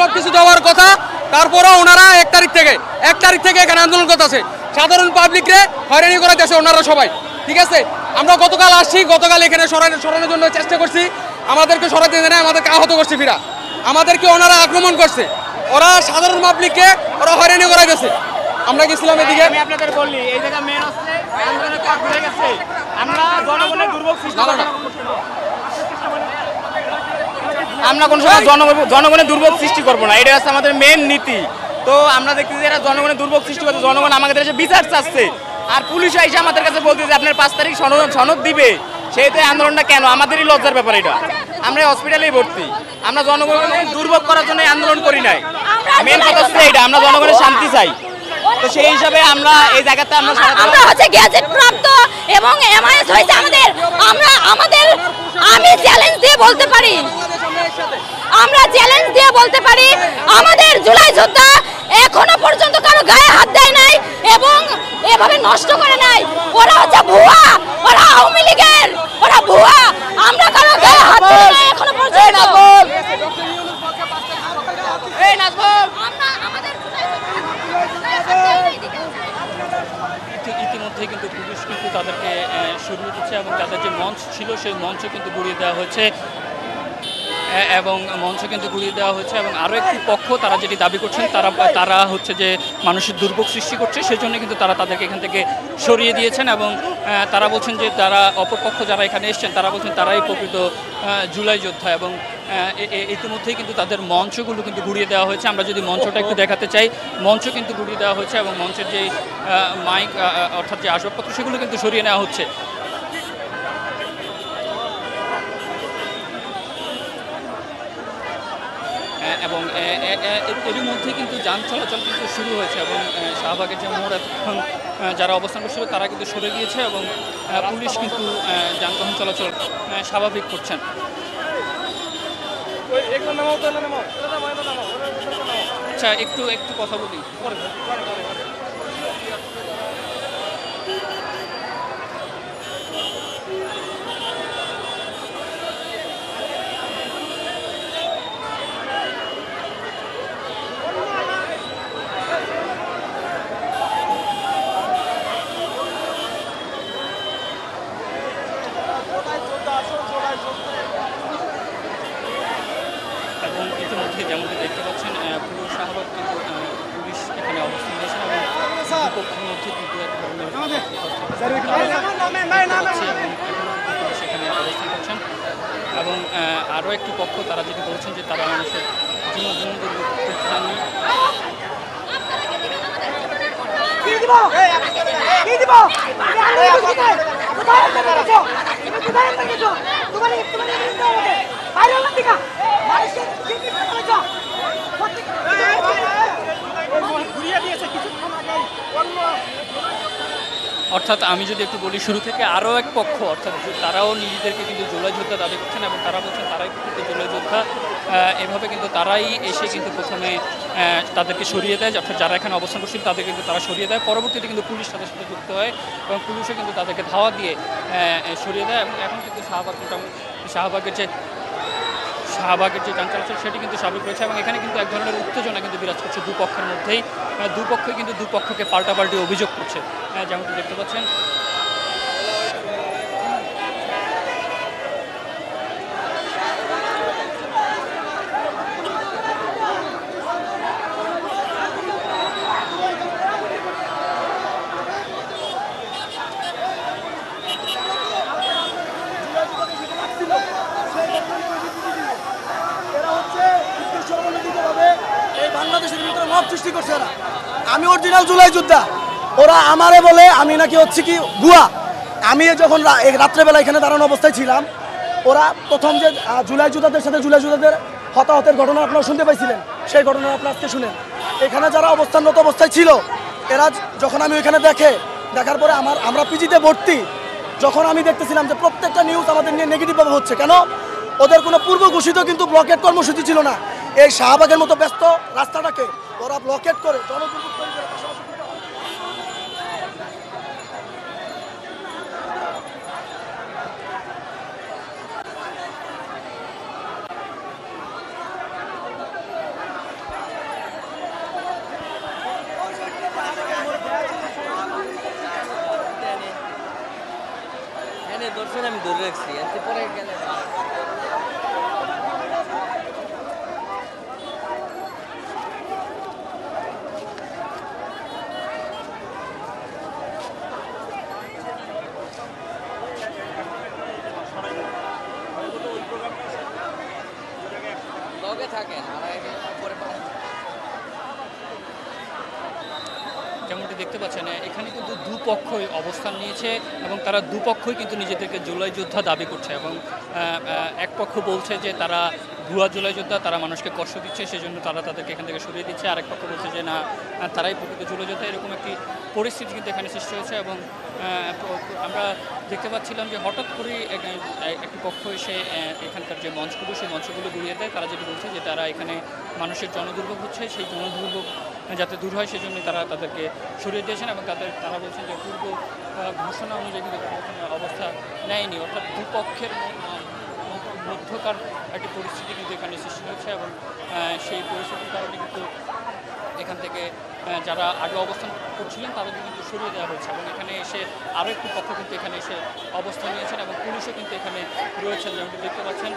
সবকিছু দেওয়ার কথা, তারপরেও ওনারা 1 তারিখ থেকে এখানে আন্দোলন করতেছে, সাধারণ পাবলিকরে হয়রানি করাইতেছে ওনারা সবাই। ঠিক আছে, আমরা গতকাল আসছি, গতকাল এখানে সরানোর জন্য চেষ্টা করছি, আমাদেরকে সরাতে দেয় না, আমাদেরকে আহত করছে, ফিরা আমাদেরকে ওনারা আক্রমণ করছে, ওরা সাধারণ পাবলিককে ওরা হয়রানি করাইতেছে। আমরা গেছিলাম এদিকে, আমি আপনাদের বলি এই জায়গা মেন হচ্ছে আন্দোলনের কাজ হয়ে গেছে, আমরা জনগণের দুর্ভোগ সৃষ্টি করব না, আমরা কোনো সময় জনগণের দুর্ভোগ সৃষ্টি করব না, এটা হচ্ছে আমাদের মেন নীতি। তো আমরা দেখতেছি এরা জনগণের দুর্ভোগ সৃষ্টি করছে, জনগণ আমাদের কাছে বিচার চাচ্ছে, আর পুলিশ এসে আমাদের কাছে বলতেছে আপনার 5 তারিখ সনদ দিবে, সেইতে আন্দোলনটা কেন? আমাদেরই লজ্জার ব্যাপার এটা, আমরা হসপিটালেই ভর্তি, আমরা জনগণের দুর্ভোগ করার জন্য আন্দোলন করি নাই, মেন কথা হচ্ছে এটা, আমরা জনগণের শান্তি চাই। তো সেই হিসাবে আমরা এই জায়গাতে আমরা হচ্ছে গ্যাজেট প্রাপ্ত এবং এমআইএস হয়েছে আমাদের আমি চ্যালেঞ্জ দিয়ে বলতে পারি, আমাদের জুলাই যোদ্ধা এখনো পর্যন্ত কারো গায়ে হাত দেয় নাই এবং এভাবে নষ্ট করে নাই, ওরা হচ্ছে ভুয়া, ওরা আওয়ামী লীগের, ওরা ভুয়া, আমরা কারো গায়ে হাত দেই নাই এখনো পর্যন্ত। ইতিমধ্যে কিন্তু পুলিশ কিন্তু তাদেরকে সরিয়ে দিচ্ছে এবং তাদের যে মঞ্চ ছিল সেই মঞ্চ কিন্তু গুড়িয়ে দেওয়া হয়েছে এবং আরও একটি পক্ষ তারা যেটি দাবি করছেন তারা হচ্ছে যে মানুষের দুর্ভোগ সৃষ্টি করছে, সেই জন্য কিন্তু তারা তাদেরকে এখান থেকে সরিয়ে দিয়েছেন এবং তারা বলছেন যে তারা অপরপক্ষ যারা এখানে এসছেন তারা বলছেন তারাই প্রকৃত জুলাই যোদ্ধা এবং ইতিমধ্যেই কিন্তু তাদের মঞ্চগুলো কিন্তু গুড়িয়ে দেওয়া হয়েছে। আমরা যদি মঞ্চটা একটু দেখাতে চাই, মঞ্চ কিন্তু গুড়িয়ে দেওয়া হয়েছে এবং মঞ্চের যে মাইক অর্থাৎ যে আসবাবপত্র সেগুলো কিন্তু সরিয়ে নেওয়া হচ্ছে। এবং এরই মধ্যে কিন্তু যান চলাচল কিন্তু শুরু হয়েছে এবং শাহবাগের যে মোড় এতক্ষণ যারা অবস্থান করছিল তারা কিন্তু সরে গিয়েছে এবং পুলিশ কিন্তু যানবাহন চলাচল স্বাভাবিক করছেন। আচ্ছা, একটু কথা বলি। এবং ইতিমধ্যে যেমনটি দেখতে পাচ্ছেন পুরো শাহবাগ কিন্তু পুলিশ এখানে অবস্থান নিয়েছেন এবং দুপক্ষের মধ্যে কিন্তু এক ধরনের সেখানে অবস্থান করছেন এবং আরও একটি পক্ষ তারা যেটি বলছেন যে তারা মানুষের জীবনবন্ধুর অর্থাৎ আমি যদি একটু বলি শুরু থেকে আরও এক পক্ষ অর্থাৎ তারাও নিজেদেরকে কিন্তু জুলাই যোদ্ধা দাবি করছেন এবং তারা বলছেন তারাই কিন্তু জুলাই যোদ্ধা, এভাবে কিন্তু তারাই এসে কিন্তু প্রথমে তাদেরকে সরিয়ে দেয়, অর্থাৎ যারা এখানে অবস্থান করছিল তাদের কিন্তু তারা সরিয়ে দেয়, পরবর্তীতে কিন্তু পুলিশ তাদের সাথে যুক্ত হয় এবং পুলিশও কিন্তু তাদেরকে ধাওয়া দিয়ে সরিয়ে দেয় এবং এখন কিন্তু শাহবাগের যে যান চলাচল সেটি কিন্তু স্বাভাবিক রয়েছে এবং এখানে কিন্তু এক ধরনের উত্তেজনা কিন্তু বিরাজ করছে দুপক্ষের মধ্যেই, দুপক্ষই কিন্তু দুপক্ষকে পাল্টাপাল্টি অভিযোগ করছে যেমনটি দেখতে পাচ্ছেন। বাংলাদেশের ভিতরে মব সৃষ্টি করছে ওরা, আমি অরিজিনাল জুলাই যোদ্ধা, ওরা আমারে বলে আমি নাকি হচ্ছে কি ভুয়া। আমি যখন রাত্রেবেলা এখানে দাঁড়ানো অবস্থায় ছিলাম, ওরা প্রথম যে জুলাই যোদ্ধাদের সাথে জুলাই যোদ্ধাদের হতাহতের ঘটনা আপনারা শুনতে পাইছিলেন, সেই ঘটনা আপনারা আজকে শুনেন। এখানে যারা অবস্থানরত অবস্থায় ছিল এরা যখন আমি ওইখানে দেখার পরে আমরা পিজিতে ভর্তি, যখন আমি দেখতেছিলাম যে প্রত্যেকটা নিউজ আমাদের নিয়ে নেগেটিভভাবে হচ্ছে, কেন ওদের কোনো পূর্ব ঘোষিত কিন্তু ব্লকেট কর্মসূচি ছিল না। এই শাহবাগের মতো ব্যস্ত রাস্তাটাকে ওরা ব্লকেট করে জনদুর্ভোগ তৈরি করে। এনে দর্শন আমি ধরে রাখছি এতে পরে গেলে লগে থাকেন পরে যেমনটি দেখতে পাচ্ছেন এখানে কিন্তু দুপক্ষই অবস্থান নিয়েছে এবং তারা দুপক্ষই কিন্তু নিজেদেরকে জুলাই যোদ্ধা দাবি করছে এবং এক পক্ষ বলছে যে তারা ভুয়া জুলাই যোদ্ধা, তারা মানুষকে কষ্ট দিচ্ছে, সেজন্য তারা তাদেরকে এখান থেকে সরিয়ে দিচ্ছে। আরেক পক্ষ বলছে যে না, তারাই প্রকৃত জুলাই যোদ্ধা। এরকম একটি পরিস্থিতি কিন্তু এখানে সৃষ্টি হয়েছে এবং আমরা দেখতে পাচ্ছিলাম যে হঠাৎ করেই একটি পক্ষ এসে এখানকার যে মঞ্চগুলো, সেই মঞ্চগুলো গুড়িয়ে দেয়। তারা যেটি বলছে যে তারা এখানে মানুষের জনদুর্ভোগ হচ্ছে, সেই জনদুর্ভোগ যাতে দূর হয় সেজন্য তারা তাদেরকে সরিয়ে দিয়েছেন এবং তারা বলছেন যে পূর্ব ঘোষণা অনুযায়ী কিন্তু অবস্থা নেয়নি, অর্থাৎ দুপক্ষের মধ্যকার একটি পরিস্থিতি কিন্তু এখানে সৃষ্টি হচ্ছে এবং সেই পরিস্থিতির কারণে কিন্তু এখান থেকে যারা আগে অবস্থান করছিলেন তাদেরকে কিন্তু সরিয়ে দেওয়া হয়েছে এবং এখানে এসে আরও একটি পক্ষ কিন্তু এখানে এসে অবস্থান নিয়েছেন এবং পুলিশও কিন্তু এখানে রয়েছেন, যেমনটি দেখতে পাচ্ছেন।